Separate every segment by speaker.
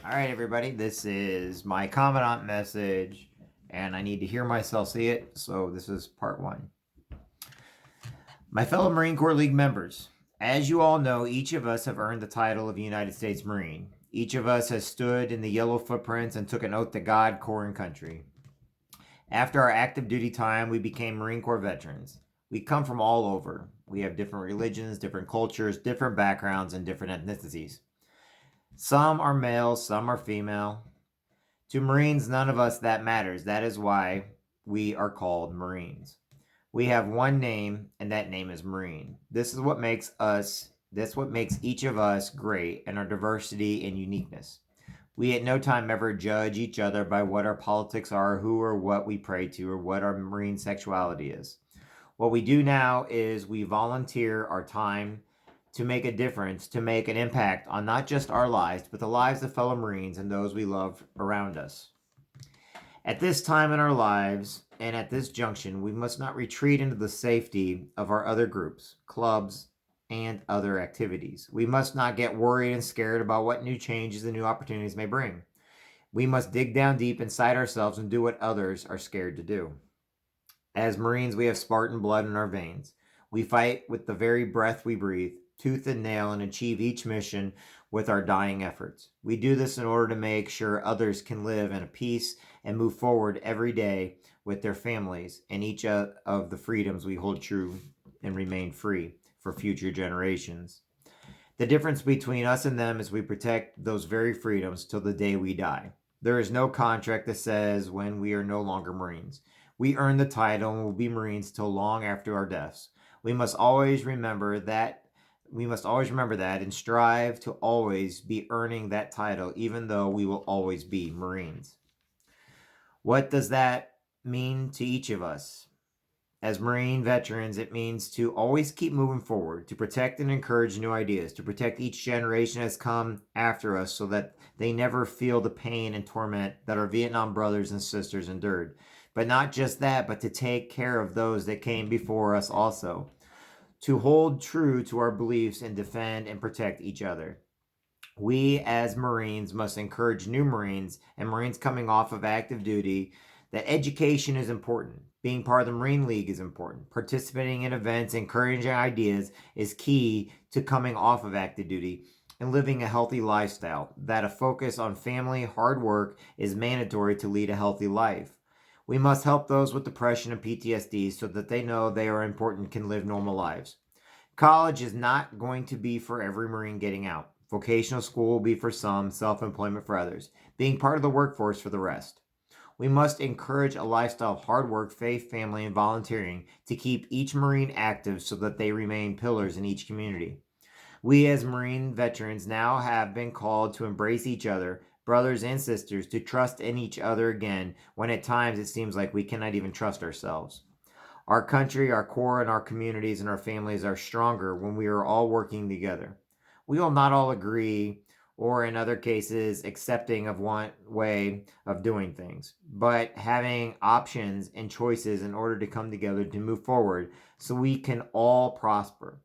Speaker 1: All right, everybody, this is my commandant message, and I need to hear myself say it, so this is part one. My fellow Marine Corps League members, as you all know, each of us have earned the title of United States Marine. Each of us has stood in the yellow footprints and took an oath to God, Corps, and country. After our active duty time, we became Marine Corps veterans. We come from all over. We have different religions, different cultures, different backgrounds, and different ethnicities. Some are male, some are female. To Marines, none of us that matters. That is why we are called Marines. We have one name, and that name is Marine. This is what makes us, that's what makes each of us great, and our diversity and uniqueness. We at no time ever judge each other by what our politics are, who or what we pray to, or what our Marine sexuality is. What we do now is we volunteer our time to make a difference, to make an impact on not just our lives, but the lives of fellow Marines and those we love around us. At this time in our lives and at this junction, we must not retreat into the safety of our other groups, clubs, and other activities. We must not get worried and scared about what new changes and new opportunities may bring. We must dig down deep inside ourselves and do what others are scared to do. As Marines, we have Spartan blood in our veins. We fight with the very breath we breathe, tooth and nail, and achieve each mission with our dying efforts. We do this in order to make sure others can live in a peace and move forward every day with their families and each of the freedoms we hold true and remain free for future generations. The difference between us and them is we protect those very freedoms till the day we die. There is no contract that says when we are no longer Marines. We earn the title and will be Marines till long after our deaths. We must always remember that and strive to always be earning that title, even though we will always be Marines. What does that mean to each of us? As Marine veterans, it means to always keep moving forward, to protect and encourage new ideas, to protect each generation that's come after us so that they never feel the pain and torment that our Vietnam brothers and sisters endured. But not just that, but to take care of those that came before us also, to hold true to our beliefs and defend and protect each other. We as Marines must encourage new Marines and Marines coming off of active duty that education is important. Being part of the Marine League is important. Participating in events, encouraging ideas is key to coming off of active duty and living a healthy lifestyle. That a focus on family, hard work is mandatory to lead a healthy life. We must help those with depression and PTSD so that they know they are important and can live normal lives. College is not going to be for every Marine getting out. Vocational school will be for some, self-employment for others, being part of the workforce for the rest. We must encourage a lifestyle of hard work, faith, family, and volunteering to keep each Marine active so that they remain pillars in each community. We as Marine veterans now have been called to embrace each other, brothers and sisters, to trust in each other again when at times it seems like we cannot even trust ourselves. Our country, our Corps, and our communities and our families are stronger when we are all working together. We will not all agree, or in other cases, accepting of one way of doing things, but having options and choices in order to come together to move forward so we can all prosper.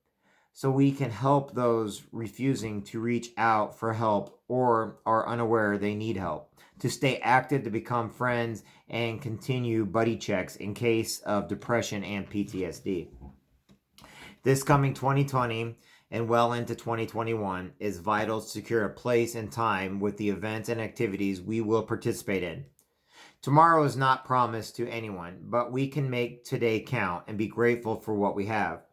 Speaker 1: So we can help those refusing to reach out for help or are unaware they need help, to stay active, to become friends, and continue buddy checks in case of depression and PTSD. This coming 2020 and well into 2021 is vital to secure a place and time with the events and activities we will participate in. Tomorrow is not promised to anyone, but we can make today count and be grateful for what we have.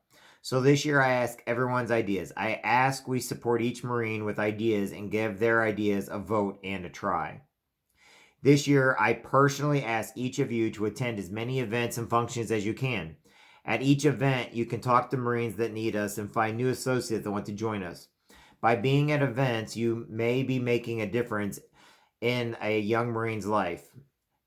Speaker 1: So this year I ask everyone's ideas. I ask we support each Marine with ideas and give their ideas a vote and a try. This year, I personally ask each of you to attend as many events and functions as you can. At each event, you can talk to Marines that need us and find new associates that want to join us. By being at events, you may be making a difference in a young Marine's life.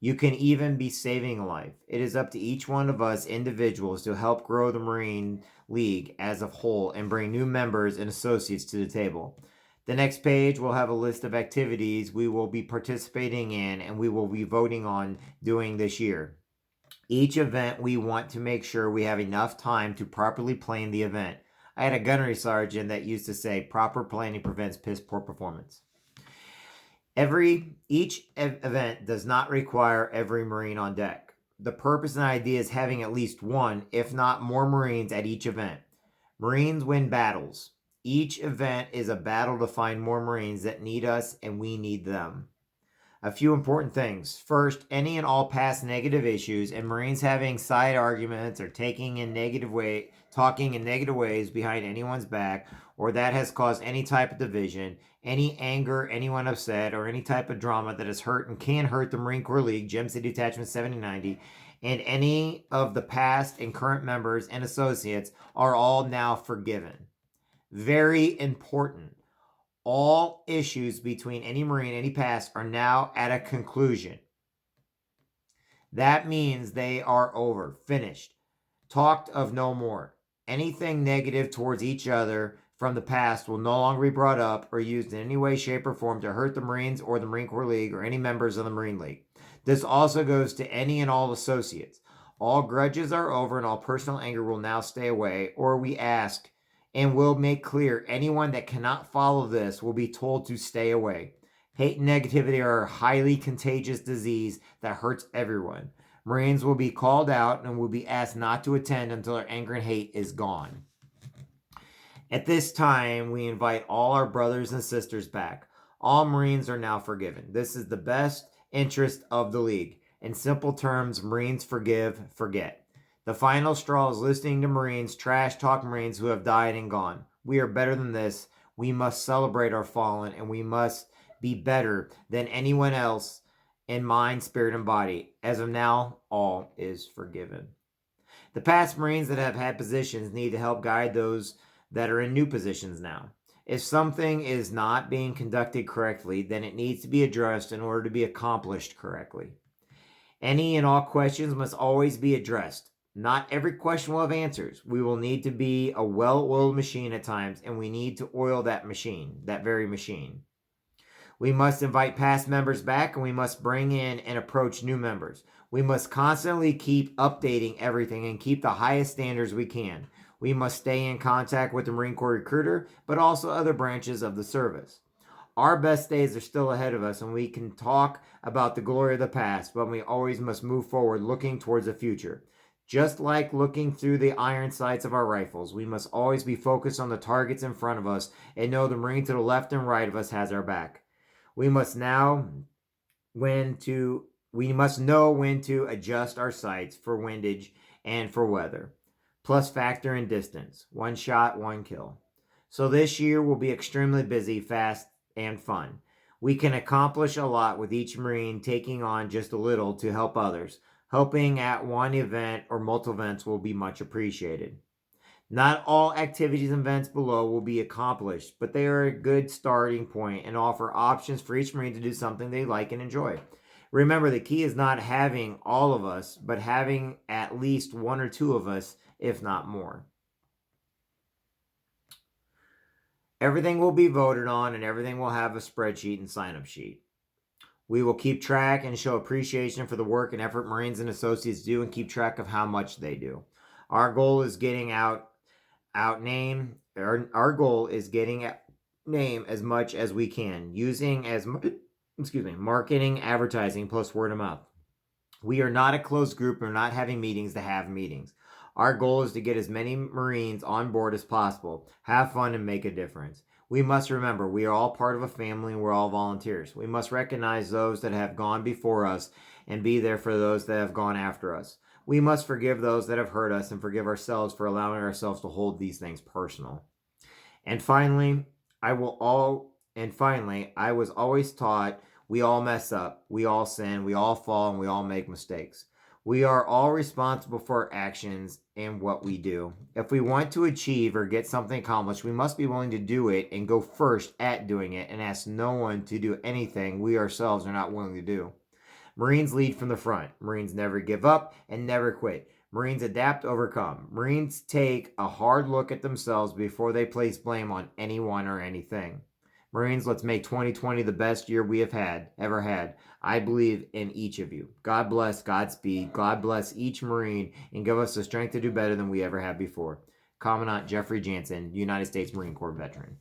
Speaker 1: You can even be saving a life. It is up to each one of us individuals to help grow the Marine League as a whole and bring new members and associates to the table. The next page will have a list of activities we will be participating in and we will be voting on doing this year. Each event, we want to make sure we have enough time to properly plan the event. I had a gunnery sergeant that used to say, proper planning prevents piss poor performance. Each event does not require every Marine on deck. The purpose and idea is having at least one, if not more, Marines at each event. Marines win battles. Each event is a battle to find more Marines that need us and we need them. A few important things. First, any and all past negative issues and Marines having side arguments or talking in negative ways behind anyone's back, or that has caused any type of division, any anger, anyone upset, or any type of drama that has hurt and can hurt the Marine Corps League, Jansen Detachment 7090, and any of the past and current members and associates are all now forgiven. Very important. All issues between any Marine, any past, are now at a conclusion. That means they are over, finished, talked of no more. Anything negative towards each other from the past will no longer be brought up or used in any way, shape, or form to hurt the Marines or the Marine Corps League or any members of the Marine League. This also goes to any and all associates. All grudges are over and all personal anger will now stay away, or we ask and will make clear anyone that cannot follow this will be told to stay away. Hate and negativity are a highly contagious disease that hurts everyone. Marines will be called out and will be asked not to attend until their anger and hate is gone. At this time, we invite all our brothers and sisters back. All Marines are now forgiven. This is the best interest of the League. In simple terms, Marines forgive, forget. The final straw is listening to Marines trash talk Marines who have died and gone. We are better than this. We must celebrate our fallen, and we must be better than anyone else in mind, spirit, and body. As of now, all is forgiven. The past Marines that have had positions need to help guide those that are in new positions now. If something is not being conducted correctly, then it needs to be addressed in order to be accomplished correctly. Any and all questions must always be addressed. Not every question will have answers. We will need to be a well-oiled machine at times, and we need to oil that machine, that very machine. We must invite past members back, and we must bring in and approach new members. We must constantly keep updating everything and keep the highest standards we can. We must stay in contact with the Marine Corps recruiter, but also other branches of the service. Our best days are still ahead of us, and we can talk about the glory of the past, but we always must move forward looking towards the future. Just like looking through the iron sights of our rifles, we must always be focused on the targets in front of us and know the Marine to the left and right of us has our back. We must know when to adjust our sights for windage and for weather. Plus factor in distance. One shot, one kill. So this year will be extremely busy, fast, and fun. We can accomplish a lot with each Marine taking on just a little to help others. Helping at one event or multiple events will be much appreciated. Not all activities and events below will be accomplished, but they are a good starting point and offer options for each Marine to do something they like and enjoy. Remember, the key is not having all of us, but having at least one or two of us, if not more. Everything will be voted on and everything will have a spreadsheet and sign-up sheet. We will keep track and show appreciation for the work and effort Marines and associates do and keep track of how much they do. Our goal is getting name as much as we can, using marketing, advertising, plus word of mouth. We are not a closed group and are not having meetings to have meetings. Our goal is to get as many Marines on board as possible, have fun, and make a difference. We must remember we are all part of a family and we're all volunteers. We must recognize those that have gone before us and be there for those that have gone after us. We must forgive those that have hurt us and forgive ourselves for allowing ourselves to hold these things personal. And finally, I was always taught we all mess up, we all sin, we all fall, and we all make mistakes. We are all responsible for our actions and what we do. If we want to achieve or get something accomplished, we must be willing to do it and go first at doing it and ask no one to do anything we ourselves are not willing to do. Marines lead from the front. Marines never give up and never quit. Marines adapt, overcome. Marines take a hard look at themselves before they place blame on anyone or anything. Marines, let's make 2020 the best year we have ever had. I believe in each of you. God bless, Godspeed. God bless each Marine and give us the strength to do better than we ever have before. Commandant Jeffrey Jansen, United States Marine Corps veteran.